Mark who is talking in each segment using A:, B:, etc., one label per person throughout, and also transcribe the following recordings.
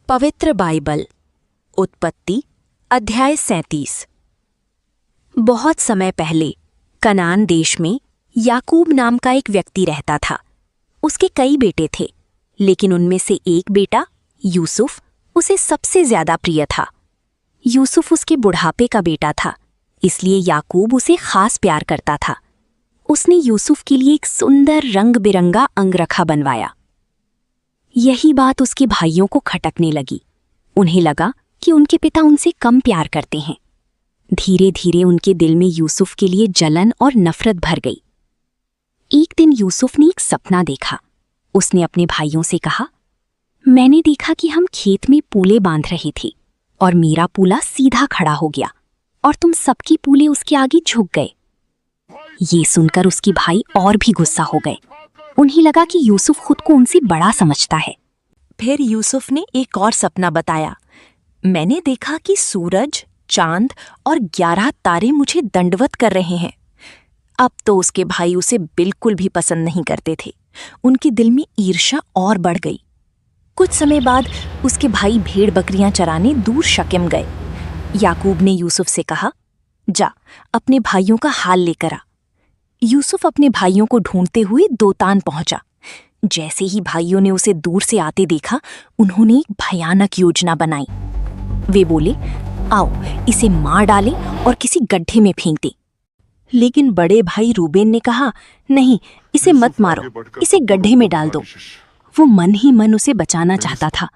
A: पवित्र बाइबल, उत्पत्ति अध्याय 37। बहुत समय पहले कनान देश में याकूब नाम का एक व्यक्ति रहता था। उसके कई बेटे थे, लेकिन उनमें से एक बेटा यूसुफ उसे सबसे ज्यादा प्रिय था। यूसुफ उसके बुढ़ापे का बेटा था, इसलिए याकूब उसे खास प्यार करता था। उसने यूसुफ के लिए एक सुंदर रंग बिरंगा अंगरखा बनवाया। यही बात उसके भाइयों को खटकने लगी। उन्हें लगा कि उनके पिता उनसे कम प्यार करते हैं। धीरे धीरे उनके दिल में यूसुफ के लिए जलन और नफरत भर गई। एक दिन यूसुफ ने एक सपना देखा। उसने अपने भाइयों से कहा, मैंने देखा कि हम खेत में पूले बांध रहे थे और मेरा पूला सीधा खड़ा हो गया और तुम सबकी पूले उसके आगे झुक गए। ये सुनकर उसके भाई और भी गुस्सा हो गए। उन्हें लगा कि यूसुफ खुद को उनसे बड़ा समझता है। फिर यूसुफ ने एक और सपना बताया। मैंने देखा कि सूरज, चांद और 11 तारे मुझे दंडवत कर रहे हैं। अब तो उसके भाई उसे बिल्कुल भी पसंद नहीं करते थे। उनके दिल में ईर्ष्या और बढ़ गई। कुछ समय बाद उसके भाई भेड़ बकरियां चराने दूर शकेम गए। याकूब ने यूसुफ से कहा, जा अपने भाइयों का हाल लेकर आ। यूसुफ अपने भाइयों को ढूंढते हुए दोतान पहुंचा। जैसे ही भाइयों ने उसे दूर से आते देखा, उन्होंने एक भयानक योजना बनाई। वे बोले, आओ इसे मार डालें और किसी गड्ढे में फेंक दें। लेकिन बड़े भाई रूबेन ने कहा, नहीं, इसे मत मारो, इसे गड्ढे में डाल दो। वो मन ही मन उसे बचाना चाहता था।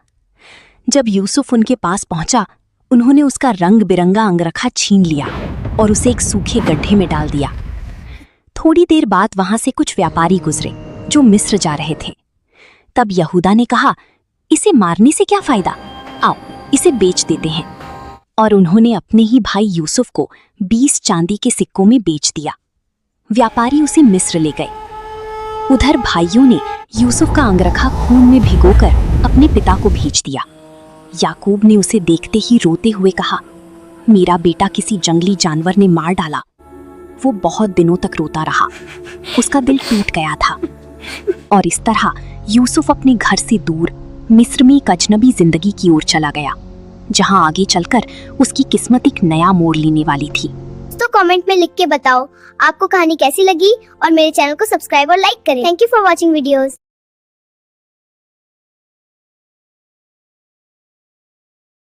A: जब यूसुफ उनके पास पहुंचा, उन्होंने उसका रंग बिरंगा अंगरखा छीन लिया और उसे एक सूखे गड्ढे में डाल दिया। थोड़ी देर बाद वहां से कुछ व्यापारी गुजरे जो मिस्र जा रहे थे। तब यहूदा ने कहा, इसे मारने से क्या फायदा, आओ इसे बेच देते हैं। और उन्होंने अपने ही भाई यूसुफ को 20 चांदी के सिक्कों में बेच दिया। व्यापारी उसे मिस्र ले गए। उधर भाइयों ने यूसुफ का अंगरखा खून में भिगोकर अपने पिता को भेज दिया। याकूब ने उसे देखते ही रोते हुए कहा, मेरा बेटा किसी जंगली जानवर ने मार डाला। वो बहुत दिनों तक रोता रहा। उसका दिल टूट गया था। और इस तरह यूसुफ अपने घर से दूर मिस्र में एक अजनबी जिंदगी की ओर चला गया, जहां आगे चलकर उसकी किस्मत एक नया मोड़ लेने वाली थी।
B: तो कमेंट में लिख के बताओ आपको कहानी कैसी लगी और मेरे चैनल को सब्सक्राइब और लाइक करें। Thank you for watching videos.